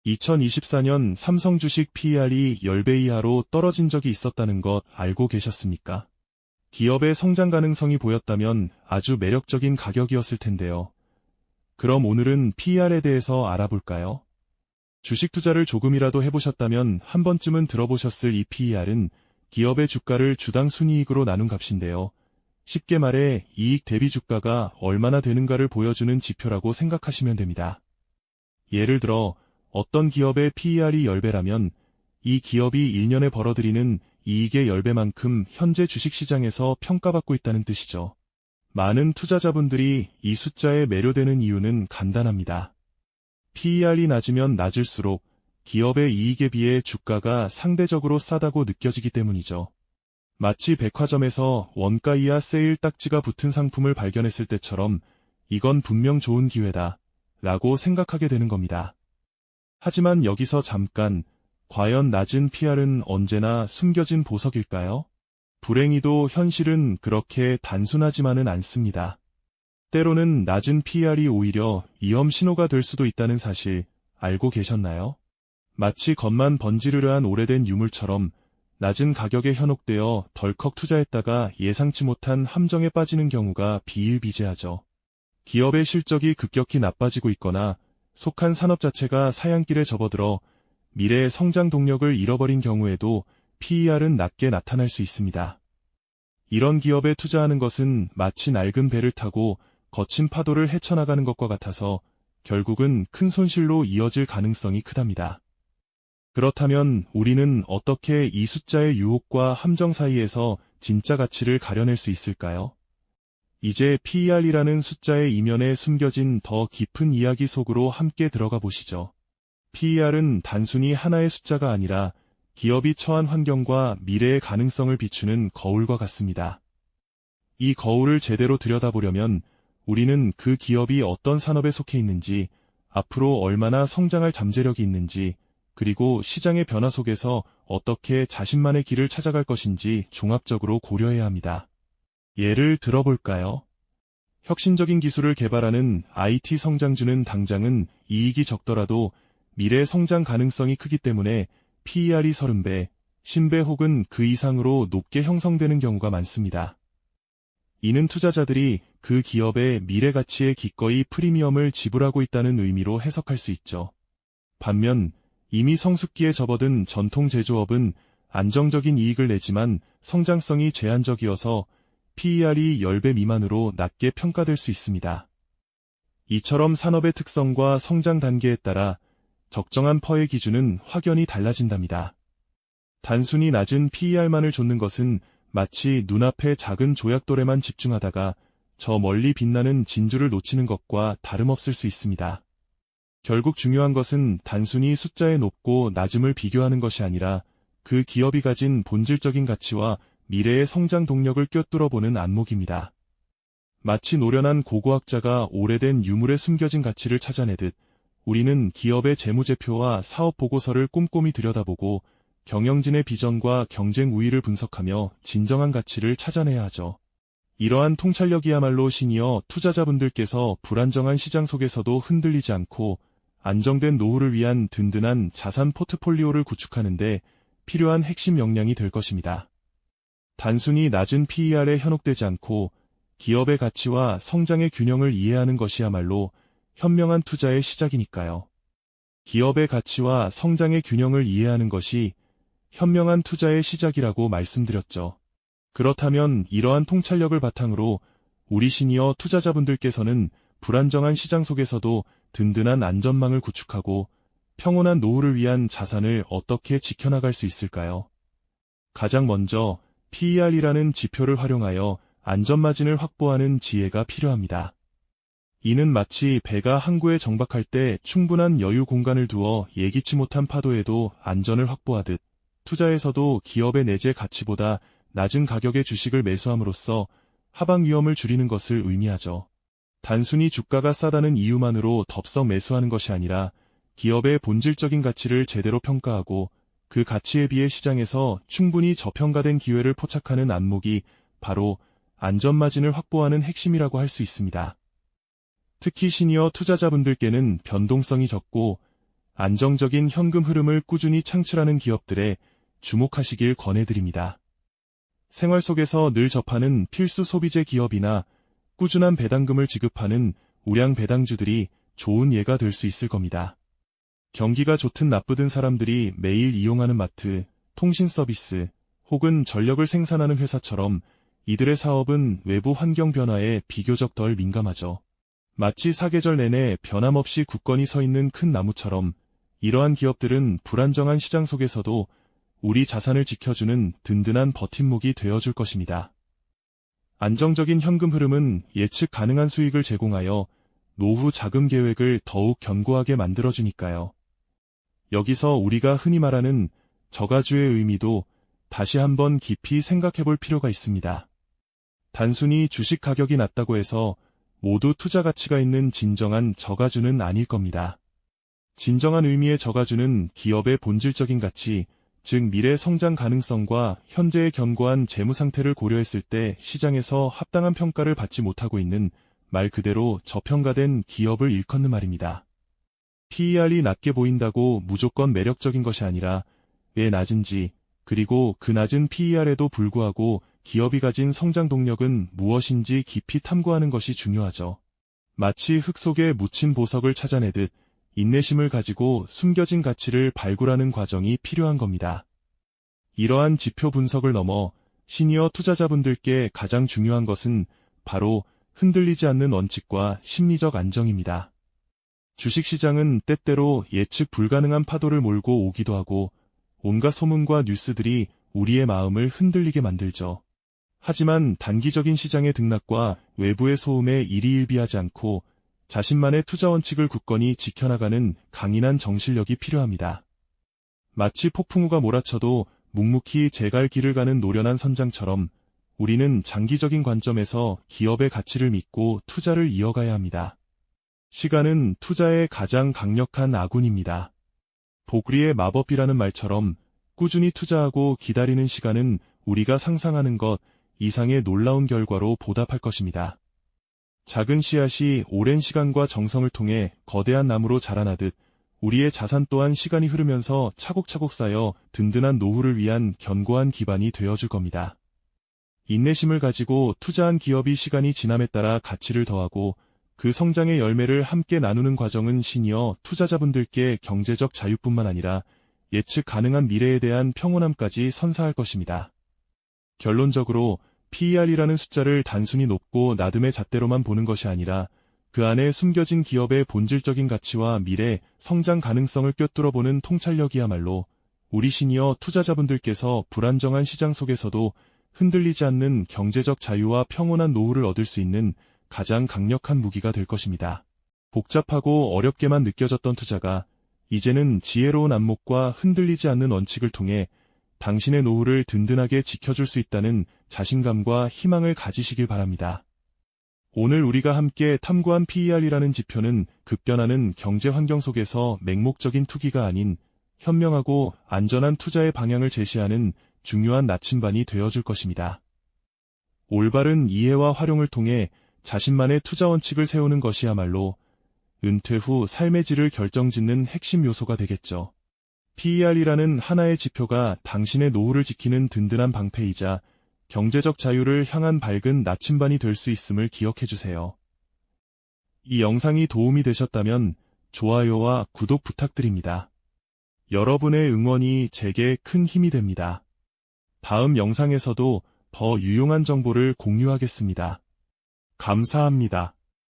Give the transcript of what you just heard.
2024년 삼성 주식 PER이 10배 이하로 떨어진 적이 있었다는 것 알고 계셨습니까? 기업의 성장 가능성이 보였다면 아주 매력적인 가격이었을 텐데요. 그럼 오늘은 PER에 대해서 알아볼까요? 주식 투자를 조금이라도 해보셨다면 한 번쯤은 들어보셨을 이 PER은 기업의 주가를 주당 순이익으로 나눈 값인데요. 쉽게 말해 이익 대비 주가가 얼마나 되는가를 보여주는 지표라고 생각하시면 됩니다. 예를 들어 어떤 기업의 PER이 10배라면 이 기업이 1년에 벌어들이는 이익의 10배만큼 현재 주식시장에서 평가받고 있다는 뜻이죠. 많은 투자자분들이 이 숫자에 매료되는 이유는 간단합니다. PER이 낮으면 낮을수록 기업의 이익에 비해 주가가 상대적으로 싸다고 느껴지기 때문이죠. 마치 백화점에서 원가 이하 세일 딱지가 붙은 상품을 발견했을 때처럼 이건 분명 좋은 기회다 라고 생각하게 되는 겁니다. 하지만 여기서 잠깐, 과연 낮은 PER은 언제나 숨겨진 보석일까요? 불행히도 현실은 그렇게 단순하지만은 않습니다. 때로는 낮은 PER이 오히려 위험 신호가 될 수도 있다는 사실 알고 계셨나요? 마치 겉만 번지르르한 오래된 유물처럼 낮은 가격에 현혹되어 덜컥 투자했다가 예상치 못한 함정에 빠지는 경우가 비일비재하죠. 기업의 실적이 급격히 나빠지고 있거나 속한 산업 자체가 사양길에 접어들어 미래의 성장 동력을 잃어버린 경우에도 PER은 낮게 나타날 수 있습니다. 이런 기업에 투자하는 것은 마치 낡은 배를 타고 거친 파도를 헤쳐나가는 것과 같아서 결국은 큰 손실로 이어질 가능성이 크답니다. 그렇다면 우리는 어떻게 이 숫자의 유혹과 함정 사이에서 진짜 가치를 가려낼 수 있을까요? 이제 PER이라는 숫자의 이면에 숨겨진 더 깊은 이야기 속으로 함께 들어가 보시죠. PER은 단순히 하나의 숫자가 아니라 기업이 처한 환경과 미래의 가능성을 비추는 거울과 같습니다. 이 거울을 제대로 들여다보려면 우리는 그 기업이 어떤 산업에 속해 있는지, 앞으로 얼마나 성장할 잠재력이 있는지, 그리고 시장의 변화 속에서 어떻게 자신만의 길을 찾아갈 것인지 종합적으로 고려해야 합니다. 예를 들어볼까요? 혁신적인 기술을 개발하는 IT 성장주는 당장은 이익이 적더라도 미래 성장 가능성이 크기 때문에 PER이 30배, 50배 혹은 그 이상으로 높게 형성되는 경우가 많습니다. 이는 투자자들이 그 기업의 미래 가치에 기꺼이 프리미엄을 지불하고 있다는 의미로 해석할 수 있죠. 반면 이미 성숙기에 접어든 전통 제조업은 안정적인 이익을 내지만 성장성이 제한적이어서 PER이 10배 미만으로 낮게 평가될 수 있습니다. 이처럼 산업의 특성과 성장 단계에 따라 적정한 PER의 기준은 확연히 달라진답니다. 단순히 낮은 PER만을 좇는 것은 마치 눈앞의 작은 조약돌에만 집중하다가 저 멀리 빛나는 진주를 놓치는 것과 다름없을 수 있습니다. 결국 중요한 것은 단순히 숫자의 높고 낮음을 비교하는 것이 아니라 그 기업이 가진 본질적인 가치와 미래의 성장 동력을 꿰뚫어보는 안목입니다. 마치 노련한 고고학자가 오래된 유물에 숨겨진 가치를 찾아내듯 우리는 기업의 재무제표와 사업 보고서를 꼼꼼히 들여다보고 경영진의 비전과 경쟁 우위를 분석하며 진정한 가치를 찾아내야 하죠. 이러한 통찰력이야말로 시니어 투자자분들께서 불안정한 시장 속에서도 흔들리지 않고 안정된 노후를 위한 든든한 자산 포트폴리오를 구축하는 데 필요한 핵심 역량이 될 것입니다. 단순히 낮은 PER에 현혹되지 않고 기업의 가치와 성장의 균형을 이해하는 것이야말로 현명한 투자의 시작이니까요. 기업의 가치와 성장의 균형을 이해하는 것이 현명한 투자의 시작이라고 말씀드렸죠. 그렇다면 이러한 통찰력을 바탕으로 우리 시니어 투자자분들께서는 불안정한 시장 속에서도 든든한 안전망을 구축하고 평온한 노후를 위한 자산을 어떻게 지켜나갈 수 있을까요? 가장 먼저 PER이라는 지표를 활용하여 안전마진을 확보하는 지혜가 필요합니다. 이는 마치 배가 항구에 정박할 때 충분한 여유 공간을 두어 예기치 못한 파도에도 안전을 확보하듯 투자에서도 기업의 내재 가치보다 낮은 가격의 주식을 매수함으로써 하방 위험을 줄이는 것을 의미하죠. 단순히 주가가 싸다는 이유만으로 덥석 매수하는 것이 아니라 기업의 본질적인 가치를 제대로 평가하고 그 가치에 비해 시장에서 충분히 저평가된 기회를 포착하는 안목이 바로 안전마진을 확보하는 핵심이라고 할 수 있습니다. 특히 시니어 투자자분들께는 변동성이 적고 안정적인 현금 흐름을 꾸준히 창출하는 기업들에 주목하시길 권해드립니다. 생활 속에서 늘 접하는 필수 소비재 기업이나 꾸준한 배당금을 지급하는 우량 배당주들이 좋은 예가 될 수 있을 겁니다. 경기가 좋든 나쁘든 사람들이 매일 이용하는 마트, 통신 서비스, 혹은 전력을 생산하는 회사처럼 이들의 사업은 외부 환경 변화에 비교적 덜 민감하죠. 마치 사계절 내내 변함없이 굳건히 서 있는 큰 나무처럼 이러한 기업들은 불안정한 시장 속에서도 우리 자산을 지켜주는 든든한 버팀목이 되어줄 것입니다. 안정적인 현금 흐름은 예측 가능한 수익을 제공하여 노후 자금 계획을 더욱 견고하게 만들어주니까요. 여기서 우리가 흔히 말하는 저가주의 의미도 다시 한번 깊이 생각해볼 필요가 있습니다. 단순히 주식 가격이 낮다고 해서 모두 투자 가치가 있는 진정한 저가주는 아닐 겁니다. 진정한 의미의 저가주는 기업의 본질적인 가치, 즉 미래 성장 가능성과 현재의 견고한 재무 상태를 고려했을 때 시장에서 합당한 평가를 받지 못하고 있는 말 그대로 저평가된 기업을 일컫는 말입니다. PER이 낮게 보인다고 무조건 매력적인 것이 아니라 왜 낮은지, 그리고 그 낮은 PER에도 불구하고 기업이 가진 성장 동력은 무엇인지 깊이 탐구하는 것이 중요하죠. 마치 흙 속에 묻힌 보석을 찾아내듯 인내심을 가지고 숨겨진 가치를 발굴하는 과정이 필요한 겁니다. 이러한 지표 분석을 넘어 시니어 투자자분들께 가장 중요한 것은 바로 흔들리지 않는 원칙과 심리적 안정입니다. 주식시장은 때때로 예측 불가능한 파도를 몰고 오기도 하고 온갖 소문과 뉴스들이 우리의 마음을 흔들리게 만들죠. 하지만 단기적인 시장의 등락과 외부의 소음에 일희일비하지 않고 자신만의 투자 원칙을 굳건히 지켜나가는 강인한 정신력이 필요합니다. 마치 폭풍우가 몰아쳐도 묵묵히 제 갈 길을 가는 노련한 선장처럼 우리는 장기적인 관점에서 기업의 가치를 믿고 투자를 이어가야 합니다. 시간은 투자의 가장 강력한 아군입니다. 보그리의 마법이라는 말처럼 꾸준히 투자하고 기다리는 시간은 우리가 상상하는 것 이상의 놀라운 결과로 보답할 것입니다. 작은 씨앗이 오랜 시간과 정성을 통해 거대한 나무로 자라나듯 우리의 자산 또한 시간이 흐르면서 차곡차곡 쌓여 든든한 노후를 위한 견고한 기반이 되어줄 겁니다. 인내심을 가지고 투자한 기업이 시간이 지남에 따라 가치를 더하고 그 성장의 열매를 함께 나누는 과정은 시니어 투자자분들께 경제적 자유뿐만 아니라 예측 가능한 미래에 대한 평온함까지 선사할 것입니다. 결론적으로 PER이라는 숫자를 단순히 높고 낮음의 잣대로만 보는 것이 아니라 그 안에 숨겨진 기업의 본질적인 가치와 미래, 성장 가능성을 꿰뚫어보는 통찰력이야말로 우리 시니어 투자자분들께서 불안정한 시장 속에서도 흔들리지 않는 경제적 자유와 평온한 노후를 얻을 수 있는 가장 강력한 무기가 될 것입니다. 복잡하고 어렵게만 느껴졌던 투자가 이제는 지혜로운 안목과 흔들리지 않는 원칙을 통해 당신의 노후를 든든하게 지켜줄 수 있다는 자신감과 희망을 가지시길 바랍니다. 오늘 우리가 함께 탐구한 PER이라는 지표는 급변하는 경제 환경 속에서 맹목적인 투기가 아닌 현명하고 안전한 투자의 방향을 제시하는 중요한 나침반이 되어줄 것입니다. 올바른 이해와 활용을 통해 자신만의 투자 원칙을 세우는 것이야말로 은퇴 후 삶의 질을 결정짓는 핵심 요소가 되겠죠. PER이라는 하나의 지표가 당신의 노후를 지키는 든든한 방패이자 경제적 자유를 향한 밝은 나침반이 될 수 있음을 기억해주세요. 이 영상이 도움이 되셨다면 좋아요와 구독 부탁드립니다. 여러분의 응원이 제게 큰 힘이 됩니다. 다음 영상에서도 더 유용한 정보를 공유하겠습니다. 감사합니다.